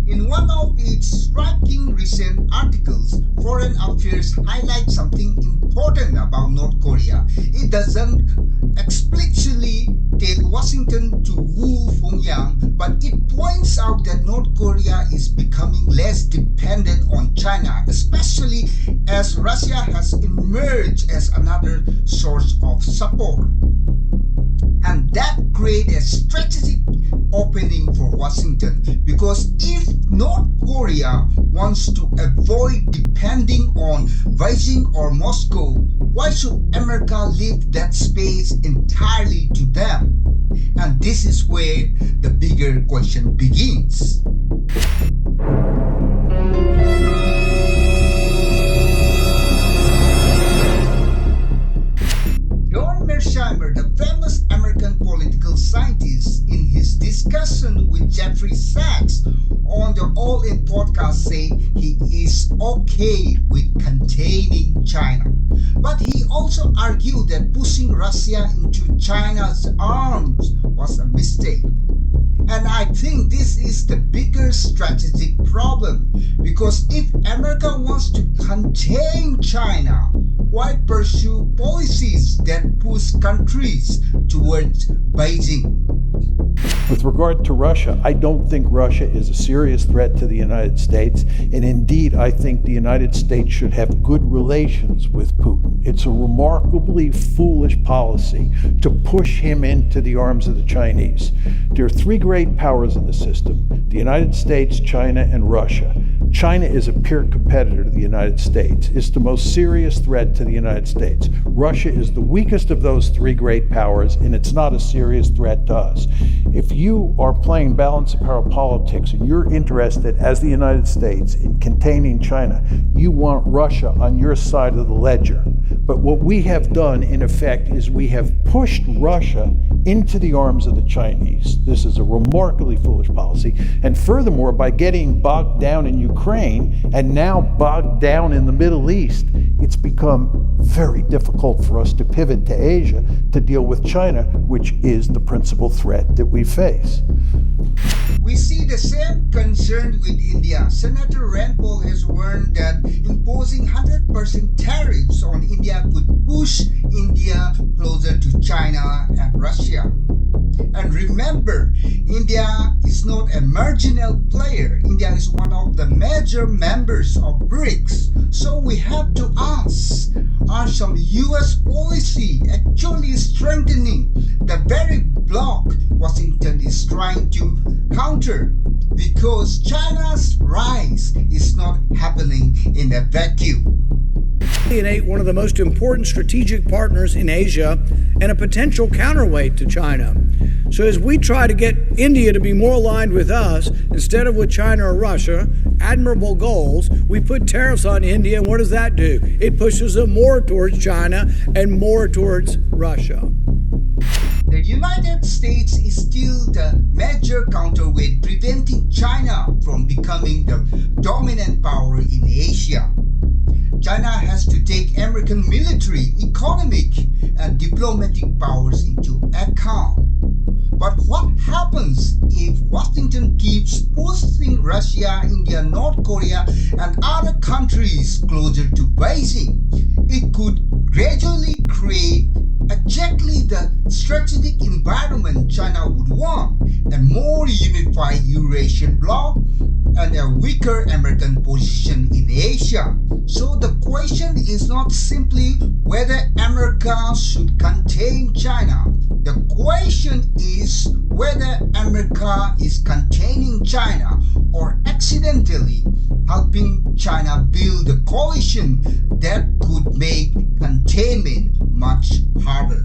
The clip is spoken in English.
In one of its striking recent articles, Foreign Affairs highlights something important about North Korea. It doesn't explicitly tell Washington to woo Pyongyang, but it points out that North Korea is becoming less dependent on China, especially as Russia has emerged as another source of support. And that creates a strategic opening for Washington, because if North Korea wants to avoid depending on Beijing or Moscow, why should America leave that space entirely to them? And this is where the bigger question begins. John Mearsheimer, the famous American political scientist, in his discussion with Jeffrey Sachs on the All In podcast, said he is okay with containing China. But he also argued that pushing Russia into China's arms was a mistake. And I think this is the bigger strategic problem, because if America wants to contain China, why pursue policies that push countries towards Beijing? With regard to Russia, I don't think Russia is a serious threat to the United States, and indeed I think the United States should have good relations with Putin. It's a remarkably foolish policy to push him into the arms of the Chinese. There are three great powers in the system: the United States, China, and Russia. China is a peer competitor to the United States. It's the most serious threat to the United States. Russia is the weakest of those three great powers, and it's not a serious threat to us. If you are playing balance of power politics and you're interested, as the United States, in containing China, you want Russia on your side of the ledger. But what we have done, in effect, is we have pushed Russia into the arms of the Chinese. This is a remarkably foolish policy. And furthermore, by getting bogged down in Ukraine and now bogged down in the Middle East, it's become very difficult for us to pivot to Asia to deal with China, which is the principal threat that we face. We see the same concern with India. Senator Rand Paul has warned that imposing 100% tariffs on India could push India closer to China and Russia. And remember, India is not a marginal player. India is one of the major members of BRICS. So we have to ask, are some US policy actually strengthening the very bloc Washington is trying to counter? Because China's rise is not happening in a vacuum. Alienate one of the most important strategic partners in Asia and a potential counterweight to China. So as we try to get India to be more aligned with us instead of with China or Russia, admirable goals, we put tariffs on India, and what does that do? It pushes them more towards China and more towards Russia. The United States is still the major counterweight, preventing China from becoming the dominant power in Asia. China has to take American military, economic, and diplomatic powers into account. But what happens if Washington keeps pushing Russia, India, North Korea, and other countries closer to Beijing? It could gradually create exactly the strategic environment China would want: a more unified Eurasian bloc and a weaker American position in Asia. So the question is not simply whether America should contain China. The question is whether America is containing China or accidentally helping China build a coalition that could make containment much harder.